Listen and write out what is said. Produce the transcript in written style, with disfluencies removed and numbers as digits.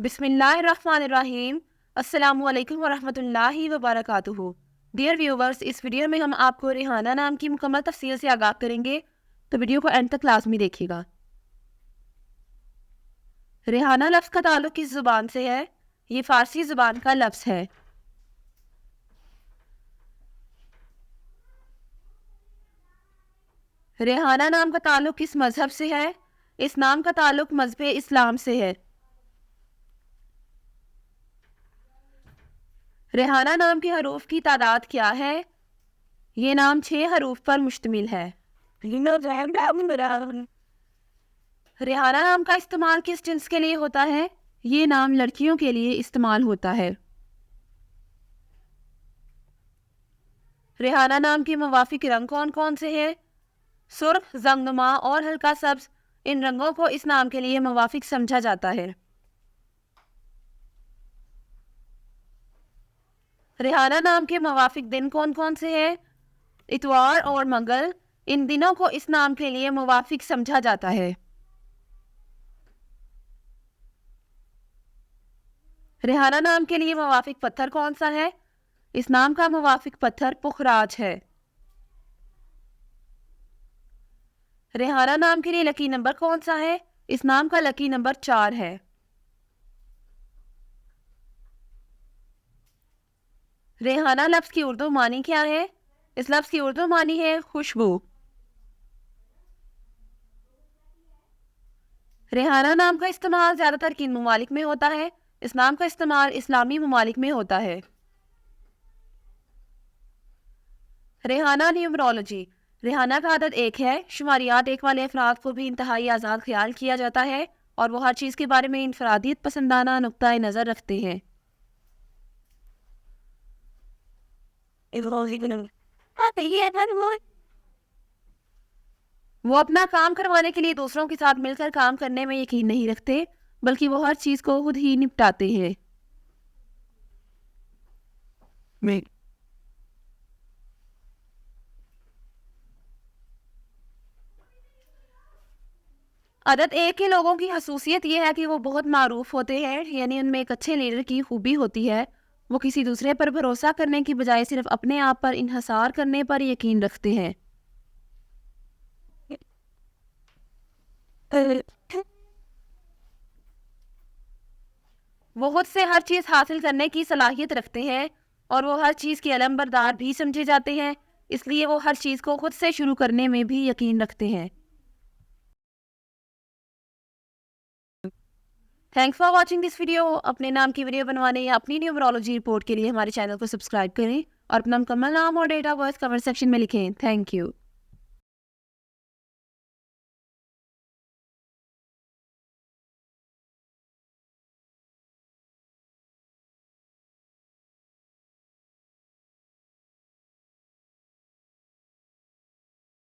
بسم اللہ الرحمن الرحیم۔ السلام علیکم ورحمۃ اللہ وبرکاتہ۔ ڈیئر ویورز، اس ویڈیو میں ہم آپ کو ریحانہ نام کی مکمل تفصیل سے آگاہ کریں گے، تو ویڈیو کو اینڈ تک لازمی دیکھیے گا۔ ریحانہ لفظ کا تعلق کس زبان سے ہے؟ یہ فارسی زبان کا لفظ ہے۔ ریحانہ نام کا تعلق کس مذہب سے ہے؟ اس نام کا تعلق مذہب اسلام سے ہے۔ ریحانہ نام کے حروف کی تعداد کیا ہے؟ یہ نام 6 حروف پر مشتمل ہے۔ ریحانہ نام کا استعمال کس جنس کے لیے ہوتا ہے؟ یہ نام لڑکیوں کے لیے استعمال ہوتا ہے۔ ریحانہ نام کے موافق رنگ کون کون سے ہیں؟ سرخ، زنگنما اور ہلکا سبز، ان رنگوں کو اس نام کے لیے موافق سمجھا جاتا ہے۔ ریحانہ نام کے موافق دن کون کون سے ہیں؟ اتوار اور منگل، ان دنوں کو اس نام کے لیے موافق سمجھا جاتا ہے۔ ریحانہ نام کے لیے موافق پتھر کون سا ہے؟ اس نام کا موافق پتھر پخراج ہے۔ ریحانہ نام کے لیے لکی نمبر کون سا ہے؟ اس نام کا لکی نمبر 4 ہے۔ ریحانہ لفظ کی اردو معنی کیا ہے؟ اس لفظ کی اردو معنی ہے خوشبو۔ ریحانہ نام کا استعمال زیادہ تر کن ممالک میں ہوتا ہے؟ اس نام کا استعمال اسلامی ممالک میں ہوتا ہے۔ ریحانہ نیومرولوجی، ریحانہ کا عدد 1 ہے۔ شماریات 1 والے افراد کو بھی انتہائی آزاد خیال کیا جاتا ہے اور وہ ہر چیز کے بارے میں انفرادیت پسندانہ نقطہ نظر رکھتے ہیں۔ وہ اپنا کام کروانے کے لیے دوسروں کے ساتھ مل کر کام کرنے میں یقین نہیں رکھتے، بلکہ وہ ہر چیز کو خود ہی نپٹاتے ہیں۔ عدد 1 کے لوگوں کی خصوصیت یہ ہے کہ وہ بہت معروف ہوتے ہیں، یعنی ان میں ایک اچھے لیڈر کی خوبی ہوتی ہے۔ وہ کسی دوسرے پر بھروسہ کرنے کی بجائے صرف اپنے آپ پر انحصار کرنے پر یقین رکھتے ہیں۔ وہ خود سے ہر چیز حاصل کرنے کی صلاحیت رکھتے ہیں اور وہ ہر چیز کے علم بردار بھی سمجھے جاتے ہیں، اس لیے وہ ہر چیز کو خود سے شروع کرنے میں بھی یقین رکھتے ہیں۔ Thanks for watching this video. اپنے نام کی ویڈیو بنوانے یا اپنی نیومرولوجی رپورٹ کے لیے ہمارے چینل کو سبسکرائب کریں اور اپنا مکمل نام اور date of birth comment section میں لکھیں۔ Thank you.